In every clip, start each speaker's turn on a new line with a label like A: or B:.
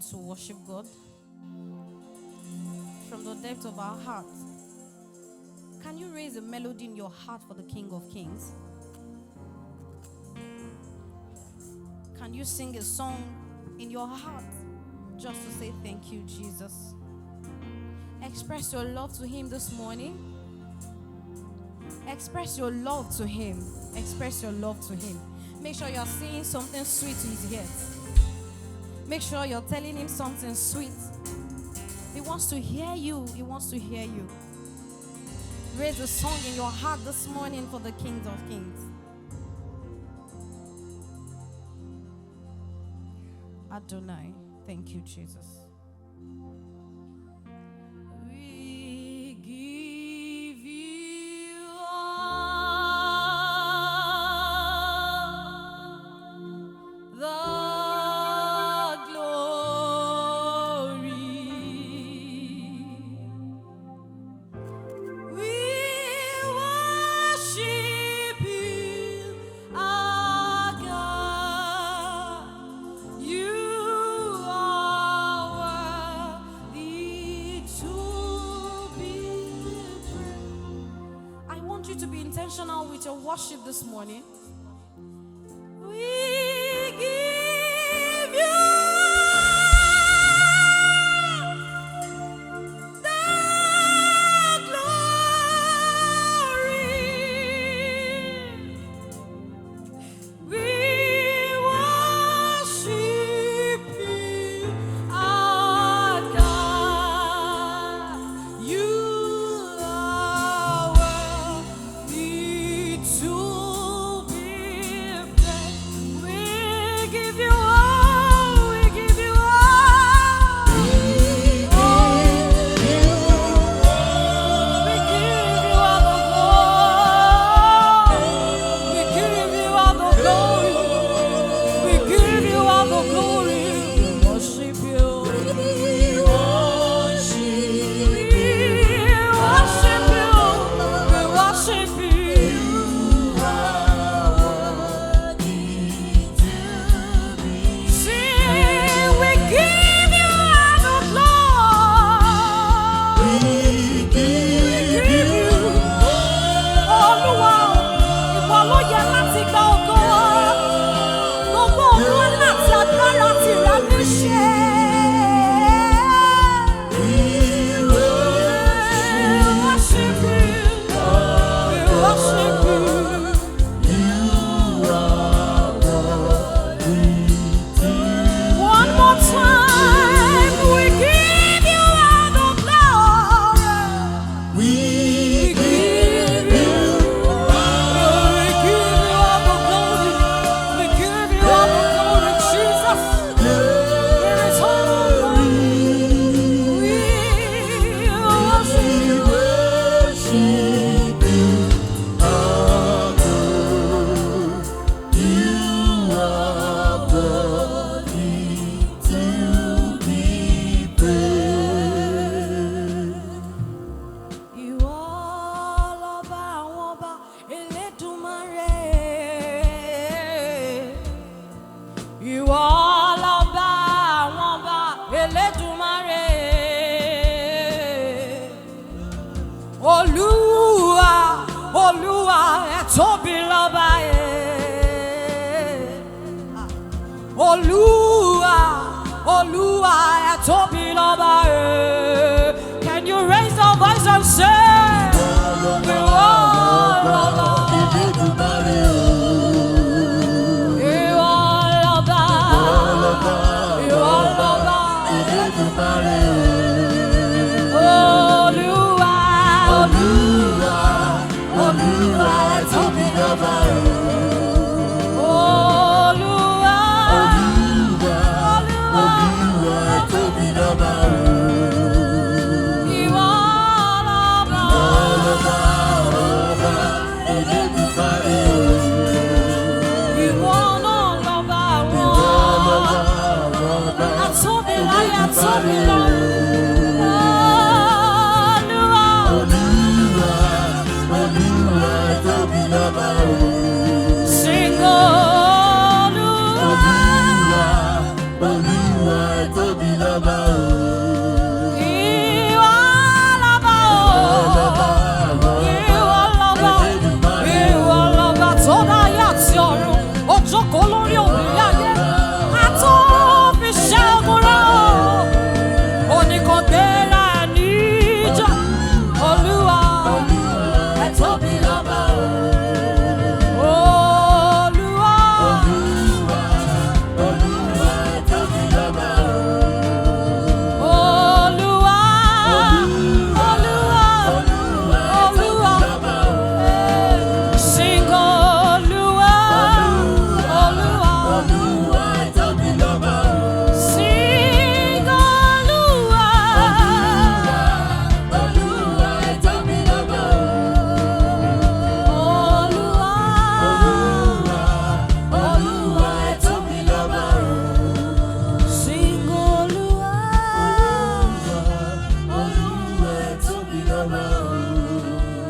A: want to worship God from the depth of our hearts. Can you raise a melody in your heart for the King of Kings? Can you sing a song in your heart just to say thank you, Jesus? Express your love to Him this morning. Express your love to Him. Express your love to Him. Make sure you're saying something sweet to His ears. Make sure you're telling Him something sweet. He wants to hear you. He wants to hear you. Raise a song in your heart this morning for the King of Kings. Adonai, thank you, Jesus. We give you all the glory. We worship you, our God. You are worthy to be praised. I want you to be intentional with your worship this morning. We give you the glory. We worship you, our God. You are worthy to be praised. We give you all. We give you all. We give you all the glory. We give you all the glory. We worship you. We worship you. We worship you. Sing, we give you all the glory. We give you. Olúwa, ìwọ ló yẹ láti gba ògo wa. Gbogbo ògo láti agbára tìrẹ ní ṣe. We worship you. We worship you. One more time, we give you all the glory. We give you all the glory. We give you all the glory, Jesus. There is only we worship you. Ìwọ lọba àwọn ọba, Elédùmarè. Ìwọ lọba àwọn ọba, Elédùmarè. Olúwa, Olúwa, ẹ tóbi lọ́ba Olúwa, Olúwa, ẹ tóbi lọ́ba Can you raise your voice and say, ìwọ lọba, ìwọ lọba, ìwọ lọba. Olúwa, Olúwa, Olúwa, ẹ tóbi lọ́ba Olúwa, Olúwa, Olúwa, ẹ tóbi lọ́ba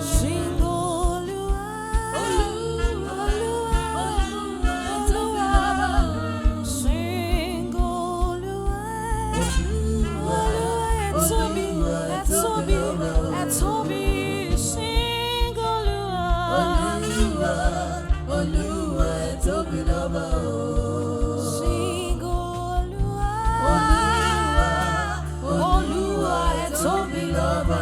A: Sing Oluwa, sing Oluwa, Etobi, sing Oluwa, Etobi loba, sing Oluwa, Etobi loba.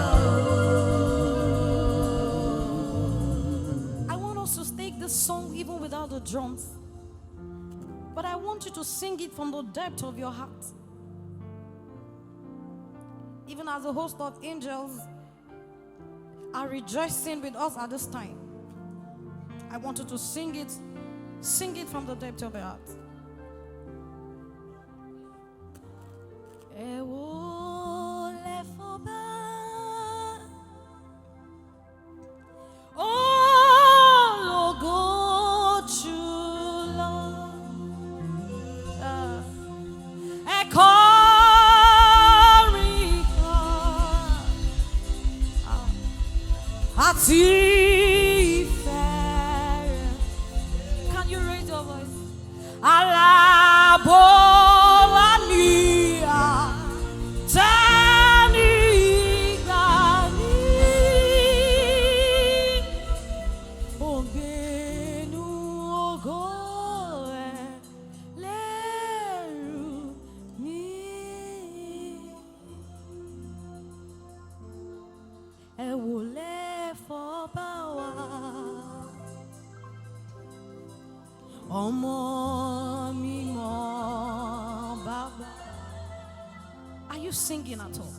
A: I want us to take this song even without the drums, but I want you to sing it from the depth of your heart. Even as a host of angels are rejoicing with us at this time, I want you to sing it from the depth of your heart. Ewo lefoba, ologo chulo, ekorika, ati fere. Can you raise your voice? Alabo ania, tani gani, obenu ogo leru mi, ewole fobawa. Ọmọ mímọ́ bàbá. Are you singing at all?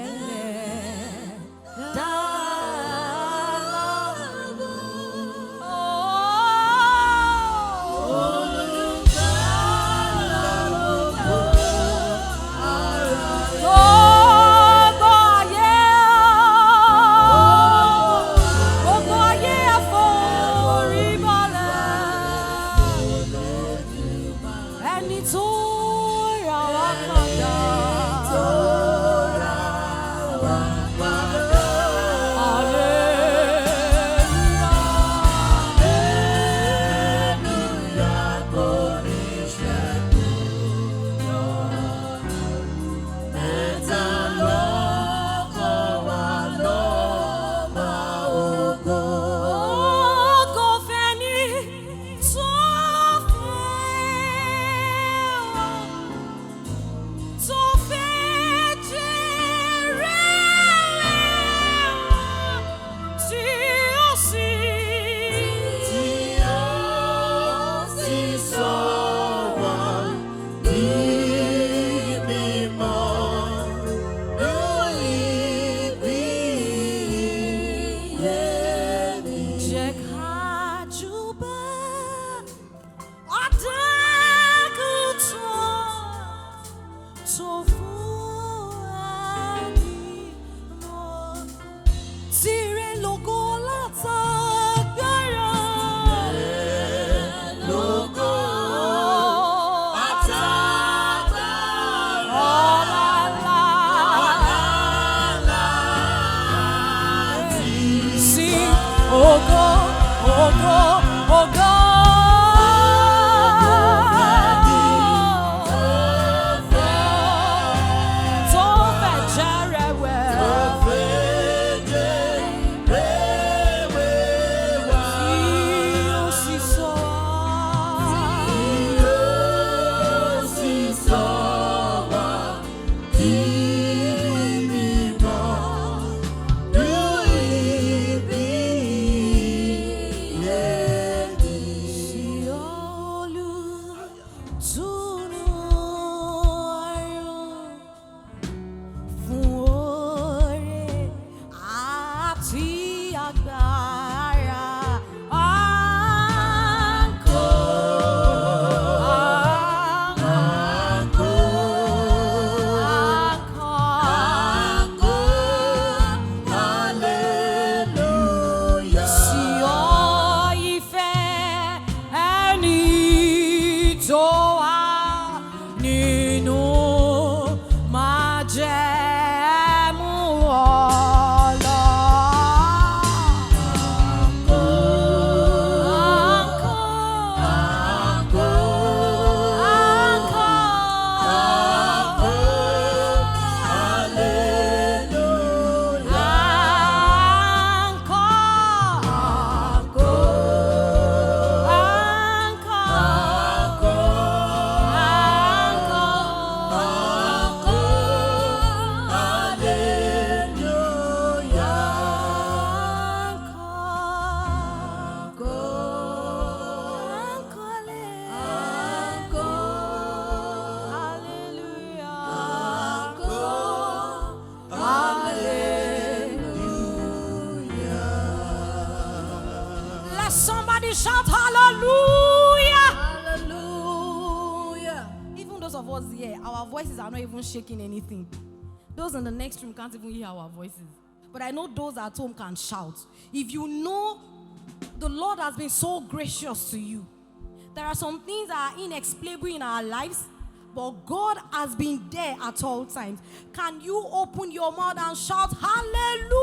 A: Ẹlẹ́dàá.
B: májẹ̀mú Ọlọ́run.
A: Somebody shout hallelujah.
B: Hallelujah.
A: Even those of us here, our voices are not even shaking anything. Those in the next room can't even hear our voices. But I know those at home can shout. If you know the Lord has been so gracious to you, there are some things that are inexplicable in our lives, but God has been there at all times. Can you open your mouth and shout hallelujah?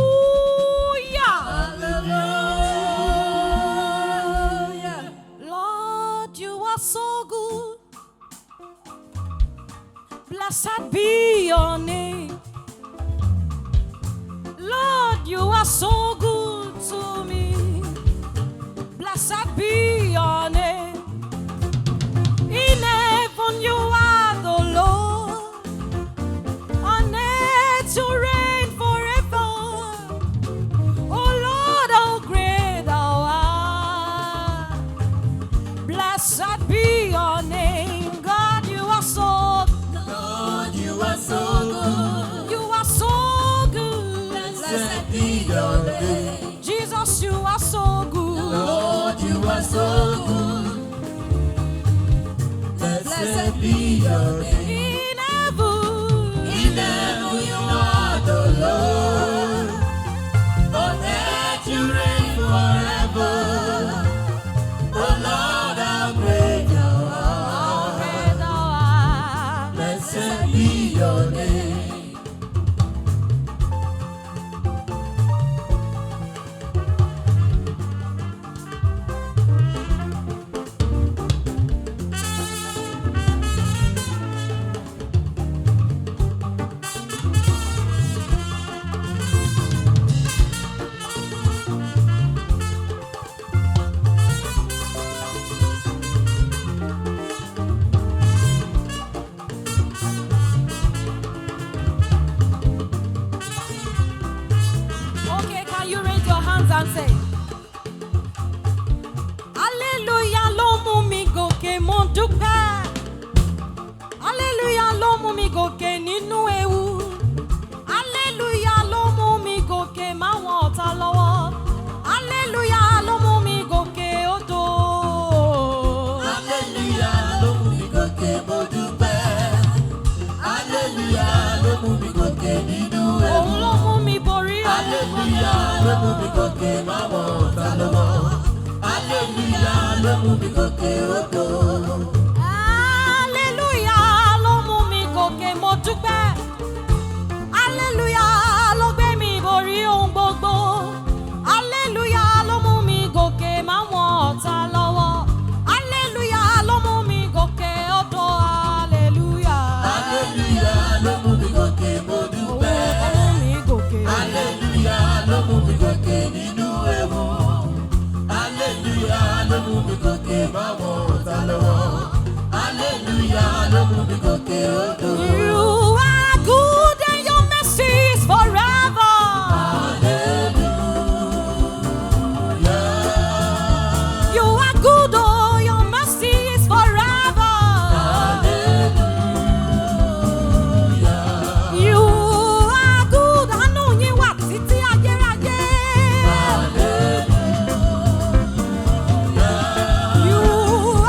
B: Hallelujah.
A: Lord, you are so good. Blessed be your name. Lord, you are so good to me. Blessed be your name. In heaven you are the Lord. On earth you reign forever. Oh Lord, how great thou art. Blessed be your name. God, you are so good.
B: Lord, you are so good.
A: You are so good.
B: Blessed be your name.
A: Jesus, you are so good.
B: Lord, you are so good. Blessed be your name.
A: In heaven
B: You are the Lord. On earth you reign forever. Oh Lord, how great thou art.
A: great thou art.
B: Blessed be your name.
A: Okay, can you raise your hands and say, Hallelujah, ló mú mi gòkè, mo dúpẹ́. Hallelujah, ló mú mi gòkè nínú ewu. Hallelujah, ló mú mi gòkè máwọn ọ̀tá lọ́wọ́. Hallelujah, ló mú mi gòkè odò.
B: Hallelujah, ló mú mi gòkè, mo dúpẹ́. Hallelujah, ló mú mi gòkè nínú ewu.
A: Òun ló mú mi borí ọ̀run.
B: Hallelujah, ló mú mi gòkè máwọn ọ̀tá lọ́wọ́. Hallelujah, ló mú mi gòkè odò.
A: Hallelujah, ló mú mi gòkè, mo dúpẹ́. Hallelujah, ló gbé mi borí ohun gbogbo. Hallelujah, ló mú mi gòkè máwọn ọ̀tá lọ́wọ́. Hallelujah, ló mú mi gòkè odò. Hallelujah.
B: Hallelujah, ló mú mi gòkè, mo dúpẹ́.
A: Ó mú mi gòkè.
B: Hallelujah, ló mú mi gòkè nínú ewu. Hallelujah, ló mú mi gòkè máwọn ọ̀tá lọ́wọ́. Hallelujah, ló mú mi gòkè odò.
A: You are good and your mercy is forever. You are good, oh, your mercy is forever. You are good, àánú yín wà títí ayérayé. You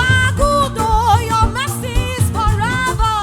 A: are good, oh, your mercy is forever.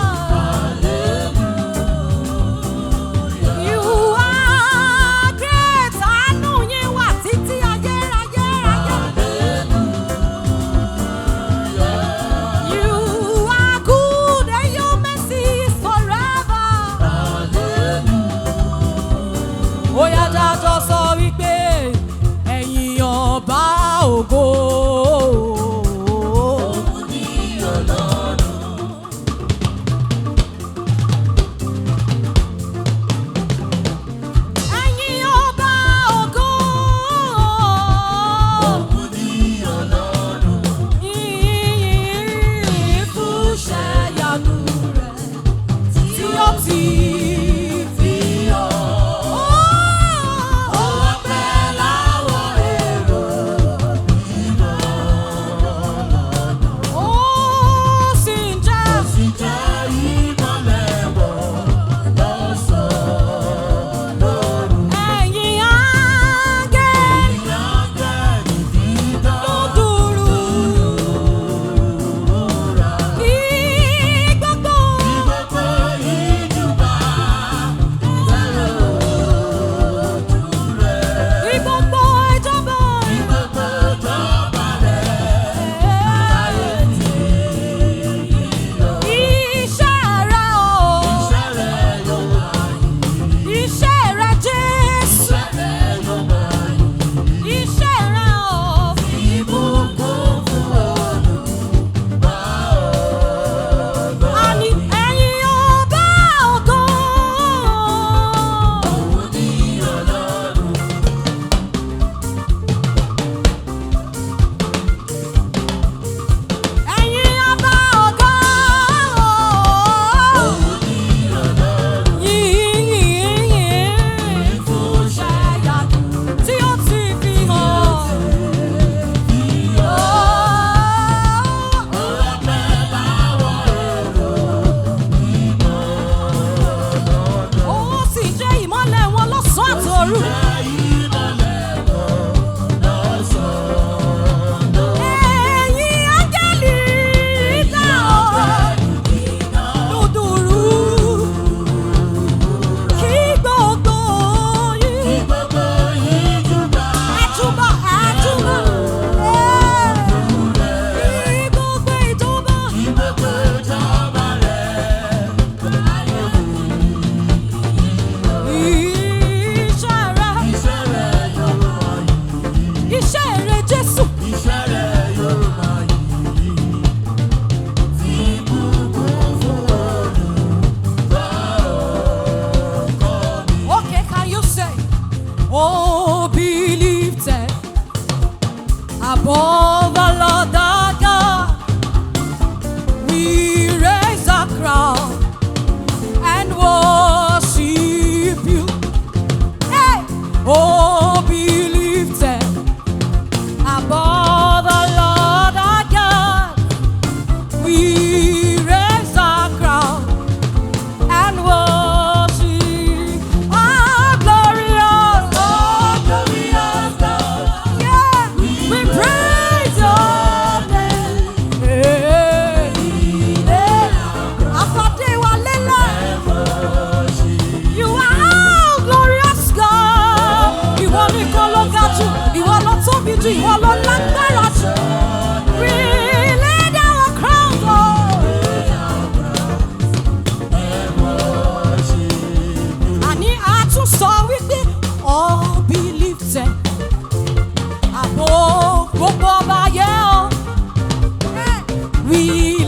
A: above the Lord our God, we raise our crown and worship you. Hey! Oh, be lifted above the Lord our God, we raise our crown and worship our glorious, oh glorious God. Yeah, we praise your name. Hey, hey. Afade wa lele. You are our glorious God. Ìwọ nìkan ló ga jù, ìwọ ló tóbi jù, ìwọ ló lágbára jù. We lay down our crown, Lord. Àní a tún sọ wípé all be lifted above gbogbo ọba ayé o. We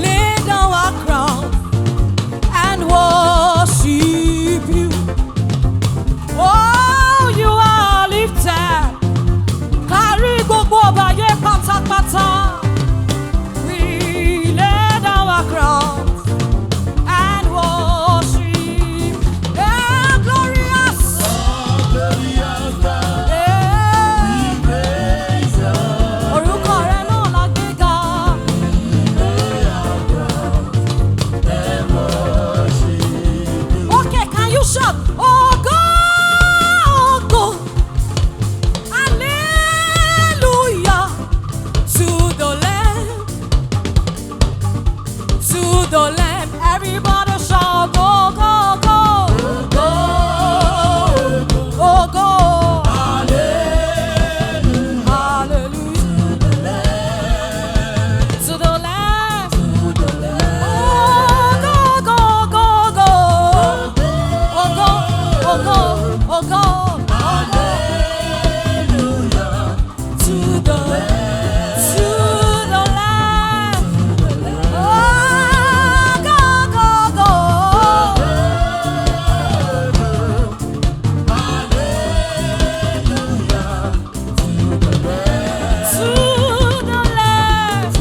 A: lay down our crown and worship you. Oh, you are lifted. Kárí gbogbo ọba ayé pátápátá. We lay down our crowns and worship. Yeah, glorious. Yeah. Orúkọ rẹ náà la gbé ga. Okay, can you shout? Oh God, hallelujah to the Lamb, to the Lamb. Everybody shout, oh God, oh God, hallelujah to the Lamb. Oh God, hallelujah to the Lamb. Oh God, to the Lamb.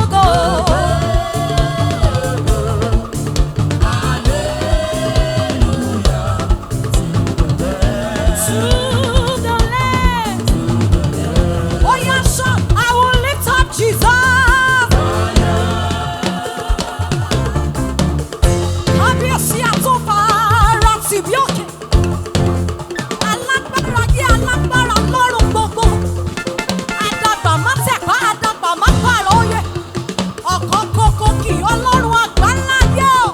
A: Oh to the Lamb. Oh yeah, sure. I will lift up Jesus. Kábíyèsí àtúnfàárà tìbí òkè. Alágbára yé alágbára lọ́run gbogbo. Àdàgbà má tẹ̀pá, àdàgbà má pààrọ̀ òye. Ọ̀kan kókó kì ọlọ́run àgbáńlá yé o.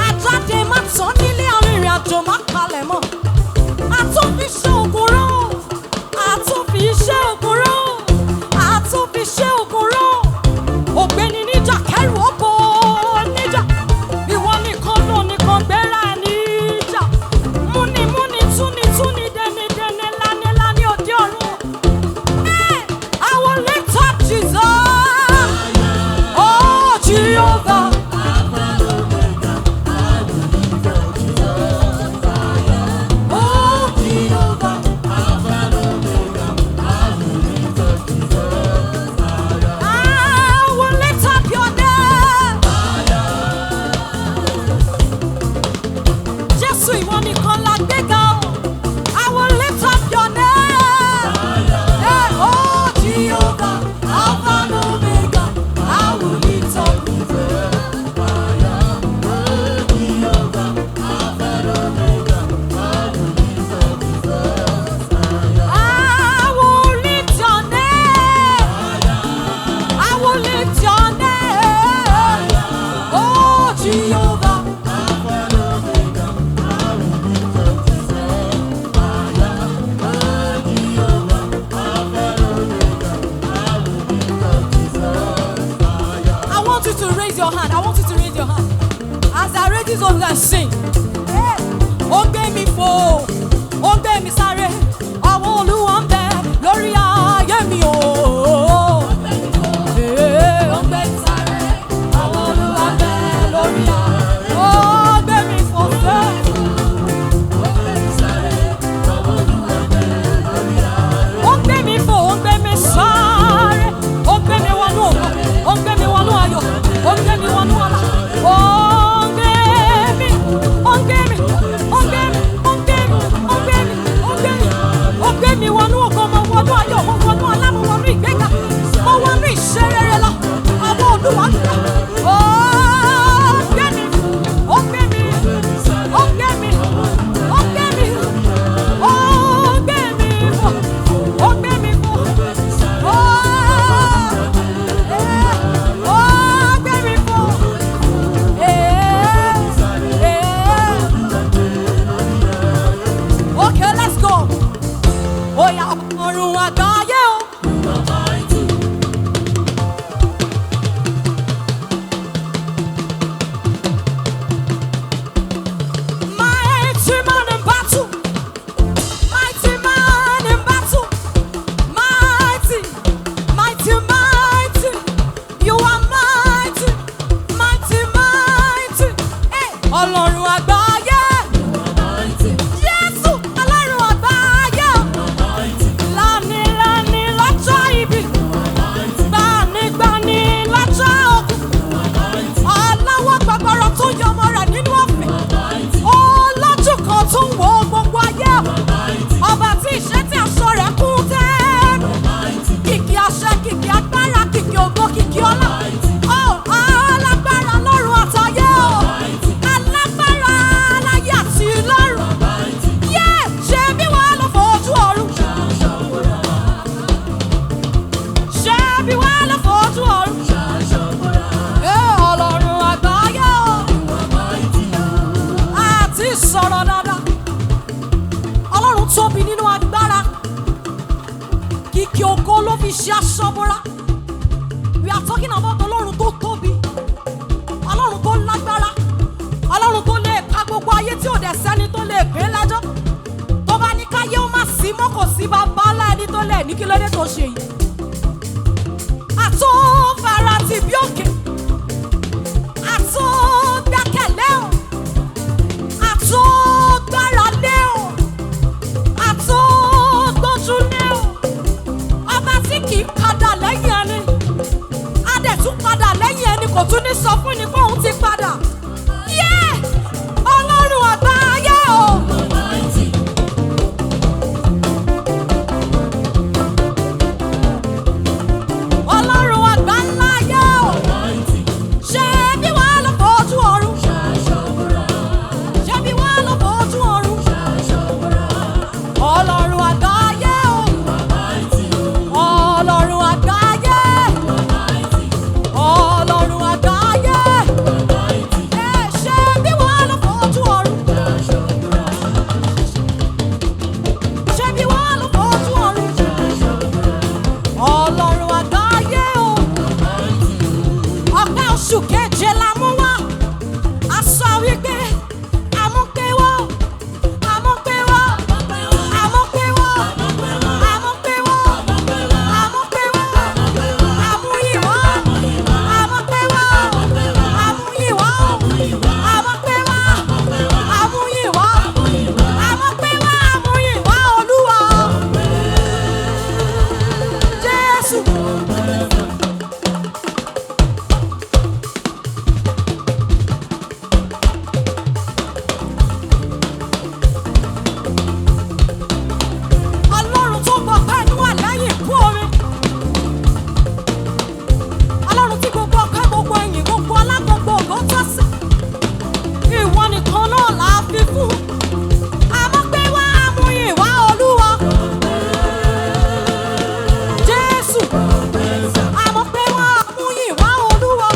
A: Àjáde má tán nílé arìnrìn àjò má palẹ̀ mọ́. Àtúnfiṣẹ́ ògùn rán. Àtúnfiṣẹ́ ògùn rán. Àtúnfiṣẹ́ ògùn rán. Ògbéni níjà kẹ́rù ọ̀bọ níjà. Ìwọ nìkan ló nìkan gbéra níjà. Múni múni túni túni dẹni dẹni lani lani òde ọ̀run. I will lift up Jesus. Oh Jehovah. Oh Jehovah. I will lift up your name. Jésù ìwọ nìkan la gbéga o. I will lift up your name. Yeah, oh Jehovah, Alpha and Omega. I will lift up your name. I will lift your name. I will lift your name. Oh Jehovah. dáadáa. Ọlọ́run tóbi nínú agbára. Kìkì ògo ló fi ṣe aṣọ́bọ̀ra. We are talking about Ọlọ́run tó tóbi. Ọlọ́run tó lágbára. Ọlọ́run tó lè ka gbogbo ayé tí ò dẹ̀ sẹ́ni tó lè gbé lẹ́jọ́. Tó bá ní káyé ó má sí mọ́ kò sí bàbá ńlá ẹni tó lè ní kí lóde tó ṣe yìí. Àtó fara ti bí òkè. Àtó gbẹ́kẹ̀lé o. Àtó gbára lé o. Àtó gbójúlé o. Ọba tí kì í padà lẹ́yìn ẹni. A dẹ̀ tún padà lẹ́yìn ẹni kò tún ní sọ fún ni pé òun ti padà. Ọlọ́run àgbáyé o. Ọlọ́run àgbáláyé o. Ṣé bí wàá lọ fojú ọ̀run? Ṣé bí wàá lọ fojú ọ̀run? Ọlọ́run àgbáyé o. Ọlọ́run àgbáyé. Ọlọ́run àgbáyé. Ṣé bí wàá lọ fojú ọ̀run? Ṣé bí wàá lọ fojú ọ̀run? Ọlọ́run àgbáyé o. Ọpẹ́ oṣù keje la mú wá. A sọ wípé àmúpéwọ́, àmúpéwọ́, àmúpéwọ́, àmúpéwọ́, àmúpéwọ́, àmúyíwọ́, àmúpéwọ́, àmúyíwọ́, àmúpéwọ́, àmúyíwọ́, àmúpéwọ́, àmúyíwọ́ Olúwa. Jésù. Ọlọ́run tó gbọ́ pẹ́ẹ́nú wà lẹ́yìn ikú orin. Ọlọ́run tí gbogbo ọpẹ́, gbogbo ẹ̀yìn, gbogbo ọlá, gbogbo ògo tọ́ sí. Ìwọ nìkan náà là á fi fún. Àmúpéwọ́, àmúyìnwá Olúwa. Jésù. Àmúpéwọ́, àmúyìnwá Olúwa.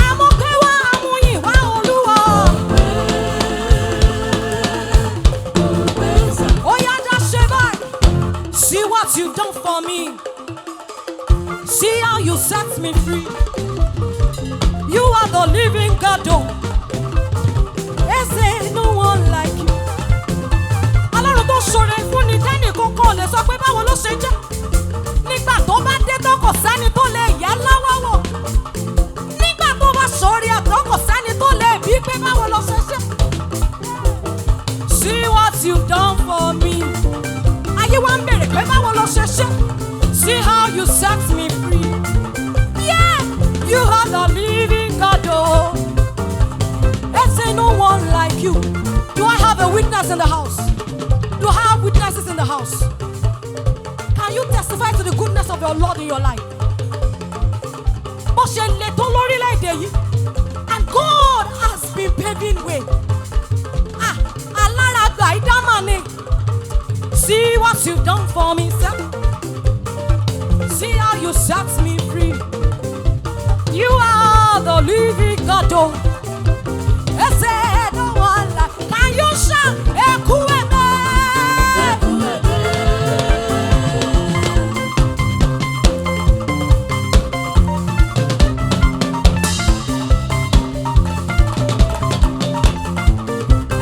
A: Àmúpéwọ́, àmúyìnwá Olúwa. Oh yeah, just say bye. See what you've done for me. See how you set me free. You are the living God. Oh, is there no one like you? Ọlọ́run tó ṣoore fún ni dẹ́nì kankan lè sọ pé báwo ló ṣe jẹ́. Nígbà tó bá dé tó kò sẹ́ni tó lè yẹ lọ́wọ́ wò. Nígbà tó bá ṣoore àtọ́ kò sẹ́ni tó lè bí pé báwo ló ṣe ṣe. See what you've done for me. Ayé wa ń bèrè pé báwo ló ṣe ṣe. See how you set me free. Yeah, you are the living God. Oh, there's no one like you. Do I have a witness in the house? Do I have witnesses in the house? Can you testify to the goodness of your Lord in your life? Bó ṣe lè tó lórílẹ̀-èdè yìí. And God has been paving way. Alára gbà ìdámà ni. See what you've done for me, sir. See how you set me free. You are the living God. Oh, is there no one like? Can you shout? Ekuweme.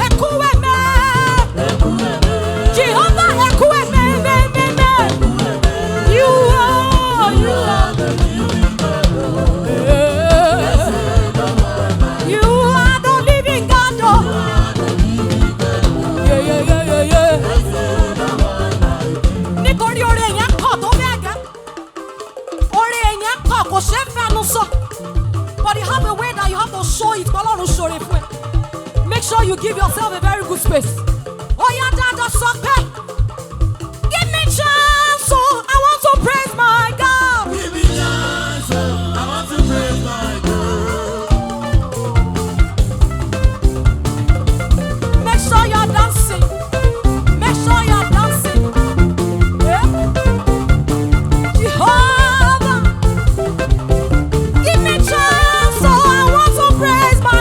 A: Ekuweme. Jehovah Ekuweme. You are the living God. You are the living God. Oh. Yeah, yeah, yeah, yeah, yeah. Nítorí oore yẹn kọ̀ tó bẹ́ẹ̀ gẹ́. Oore yẹn kọ̀ kò ṣeé fẹ́nu sọ. But you have a way that you have to show it. Ọlọ́run ṣoore fún ẹ. Make sure you give yourself a very good space. Ó yá dáadáa sọ pé. Give me chance, so I want to praise my God.
B: Give me chance, I want to praise my God.
A: Make sure you're dancing. Make sure you're dancing. Yeah. Jehovah, give me chance, so I want to praise my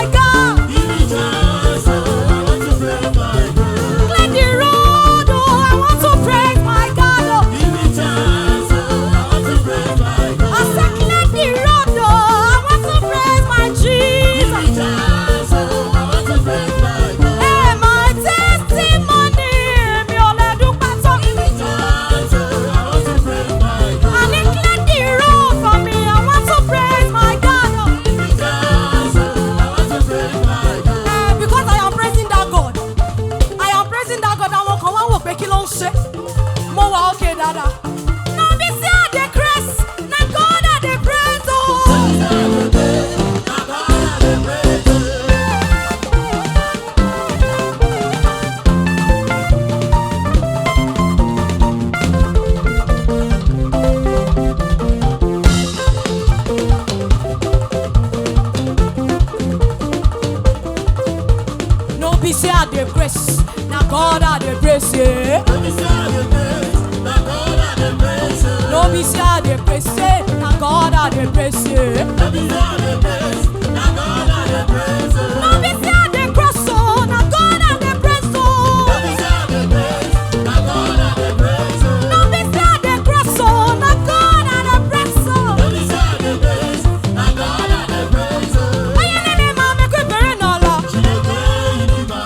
A: be say I dey praise, na God I dey praise, yeah.
B: No be say I dey praise, na God I dey praise.
A: No be say I dey praise, say na God I dey praise, yeah.
B: No be say I dey praise, na God I dey praise.
A: No be say I dey cross, oh, na God I dey praise, oh.
B: No be say I dey praise, na God I dey praise.
A: No be say I dey cross, oh, na God I dey praise, oh.
B: No be say I dey praise, na God I dey praise.
A: Oye ni mi ma make we bere na la.
B: Chineke ịdịmma.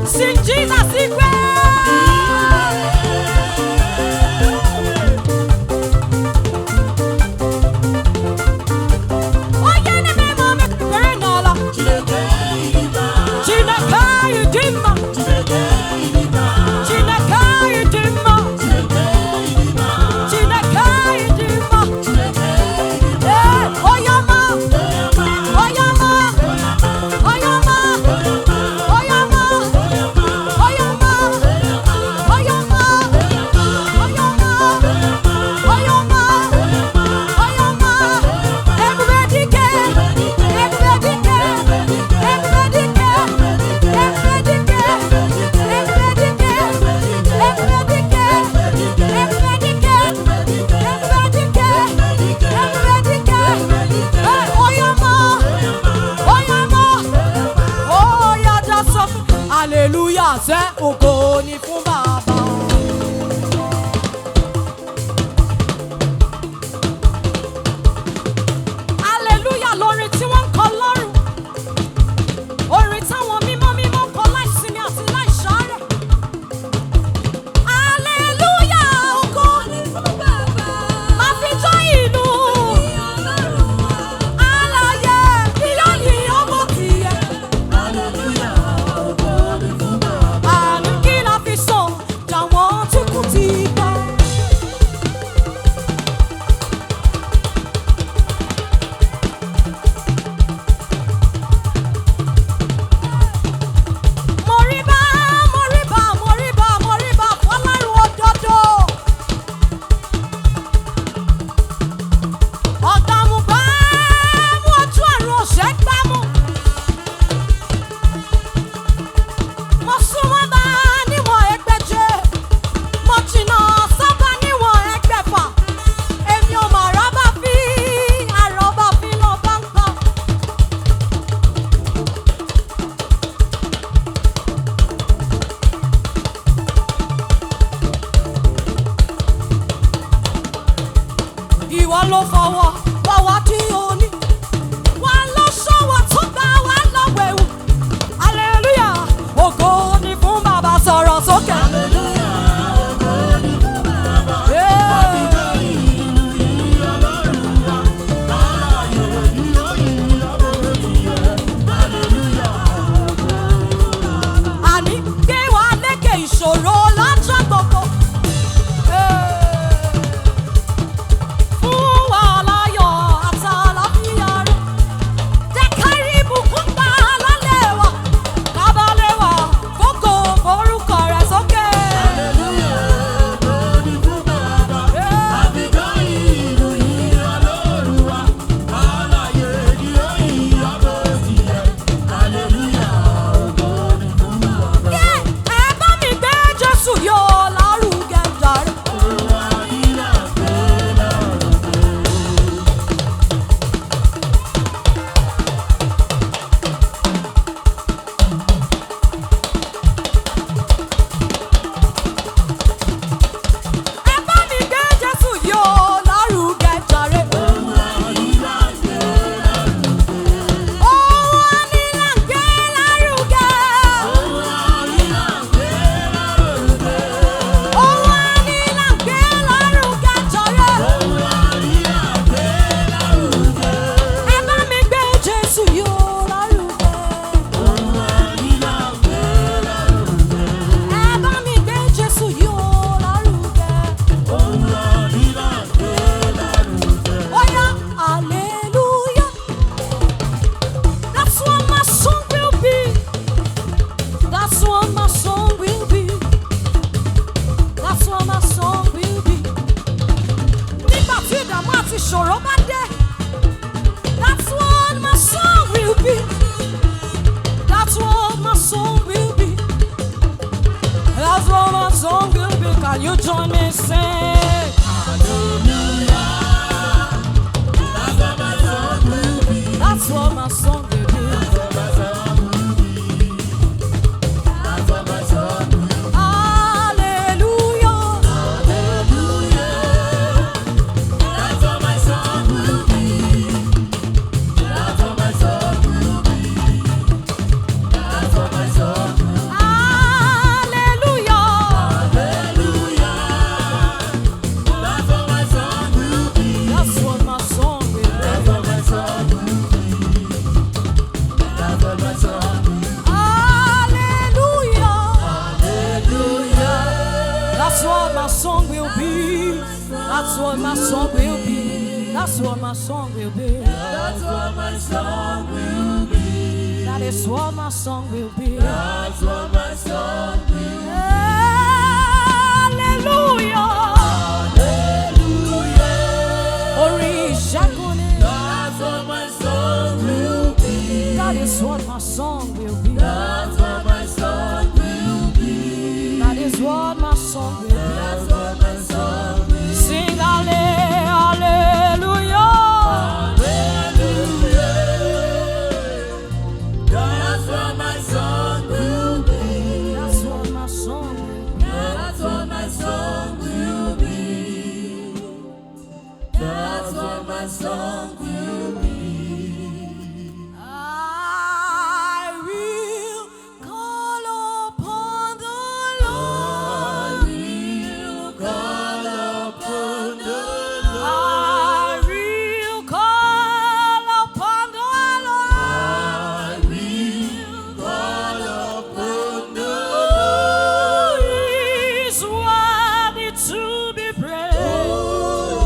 A: Sing Jesus igwe. Oye ni mi ma make we bere na la.
B: Chineke ịdịmma.
A: Chineke ịdịmma.
B: Chineke ịdịmma.
A: Chineke ịdịmma.
B: Chineke ịdịmma.
A: Chineke ịdịmma.
B: Chineke ịdịmma.
A: Eh, oyama. Oyama. Oyama. Oyama. Oyama. Oyama. Oyama. Oyama. Oyama. Everybody can. Everybody can. Everybody can. Everybody can. Everybody can. Everybody can. Everybody can. Everybody can. Everybody can. Hey, oyama. Oyama. Oh, yeah, that's up. Hallelujah, ṣe ògo ni fún Baba. Hallelujah lórin tí wọ́n ń kọ lọ́rùn. Orin táwọn mímọ́ mímọ́ kọ láìsinmi àti láìsàárẹ̀. Hallelujah ògo ni fún Baba. Máa fi jó ìlú. Alààyè yíyọ́ yìí ọmọ tìyẹ.
B: Hallelujah, ògo ni fún Baba.
A: Àní kí la fi sàn jàwọn tí kú ti pa. Moriba, moriba, moriba, moriba, fọlárun òdodo. Ọ̀dàmùbá mú ojú àrùn ọ̀sẹ̀ gbámú. Mo súnmọ́ bá níwọ̀n ẹgbẹ̀je. Mo jìnnà sábà níwọ̀n ẹgbẹ̀fà. Èmi ò mà rábà fi àrọ́bà fi lọ bá ń pa. Ìwọ ló fọwọ́ wá wá tí o ní. Wà ló ṣọwọ́ tó gbà wá lọ́wọ́ ewu. Hallelujah, ògo ni fún Baba, sọ̀rọ̀ sókè.
B: Hallelujah, ògo ni fún Baba.
A: Yeah.
B: Ìjọ ìlú yìí Ọlọ́run wa. Alààyè yíyọ́ yìí ọmọ tìyẹ. Hallelujah, ògo ni fún Baba.
A: Àní gbé wa lékè ìṣòro lọ́jọ́ gbogbo. Fún wa láyé. Can you join me sing?
B: Hallelujah. That's what my song will be.
A: That's what my song will be.
B: That's what my song will be.
A: Hallelujah.
B: Hallelujah. That's what my song will be. That's what my song will be. That's what my song will be.
A: Hallelujah.
B: Hallelujah. That's what my song will be.
A: That's what my song will be.
B: That's what my song will be. That's what my song will be.
A: Hallelujah.
B: Hallelujah.
A: That's what my song will be. That's what my song will be. That's what my song will be.
B: That's what my song will be.
A: That is what my song will be.
B: That's what my song will be.
A: Hallelujah.
B: Hallelujah.
A: Orin ìṣẹ́gun.
B: That's what my song will be.
A: That is what my song will be.
B: That's what my song will be.
A: That is what my song will be.
B: That's what my song will be.
A: Sing hallelujah.
B: Hallelujah. That's what my song will be.
A: That's what my song will be.
B: That's what my song will be. That's what my song will be.
A: I will call upon the Lord.
B: I will call upon the
A: I will call upon the Lord.
B: I will call upon the
A: Who is worthy to be praised?
B: Who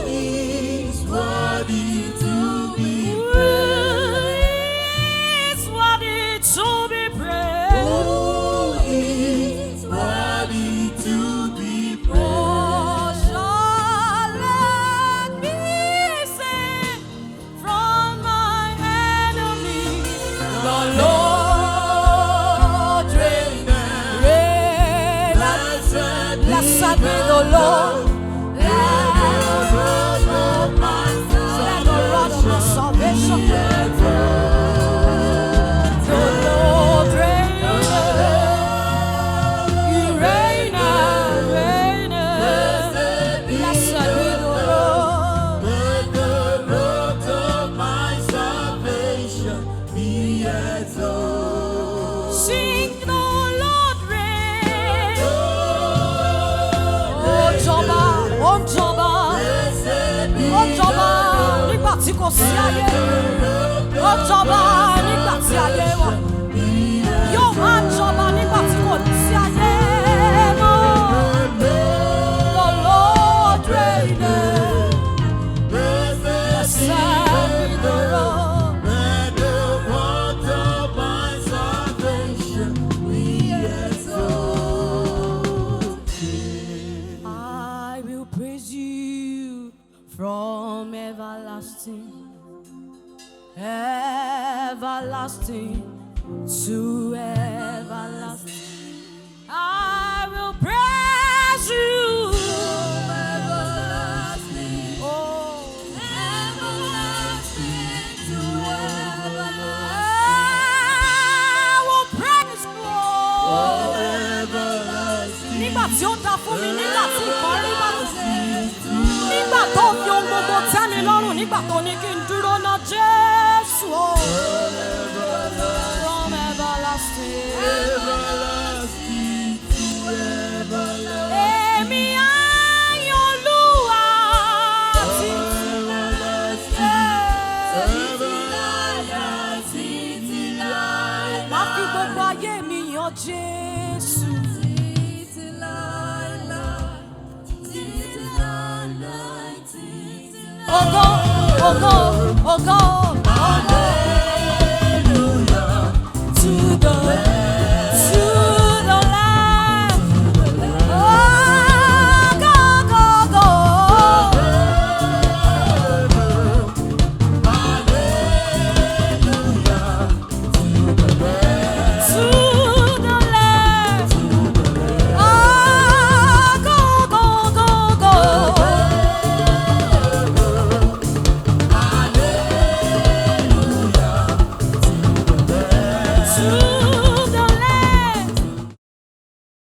B: is worthy to be
A: Who
B: praised?
A: is worthy to be
B: Who
A: praised?
B: is worthy to be
A: Oh,
B: praised?
A: shall let me sing from my enemy.
B: The Lord reigneth.
A: Blessed be the Lord. Let the rod of my salvation. The Lord reigneth. He reigneth, reigneth. Blessed be the Lord.
B: Let the root of my salvation be exalted.
A: Sing the Lord reigns. Ó jọba, ó jọba, ó jọba nígbà tí kò sí ayé. Ó jọba nígbà tí ayé wà. Yóò máa jọba nígbà tí kò ní sí ayé mọ́. The Lord reigneth. Blessed be the Lord.
B: Let the root of my salvation be exalted.
A: I will praise you from everlasting, everlasting to everlasting. I will praise you from everlasting, oh, everlasting to everlasting. I will praise you. Nígbà tí ó dá fún mi, nígbà tí nǹkan rí bá ti nígbà tó fi ohun gbogbo tẹ́ mi lọ́rùn, nígbà tó ní kí n dúró ná Jésù o. From everlasting.
B: Everlasting to everlasting.
A: Èmi á yin Olúwa títí láé. Má fi gbogbo ayé mi yan Jésù. Ògo, ògo, ògo.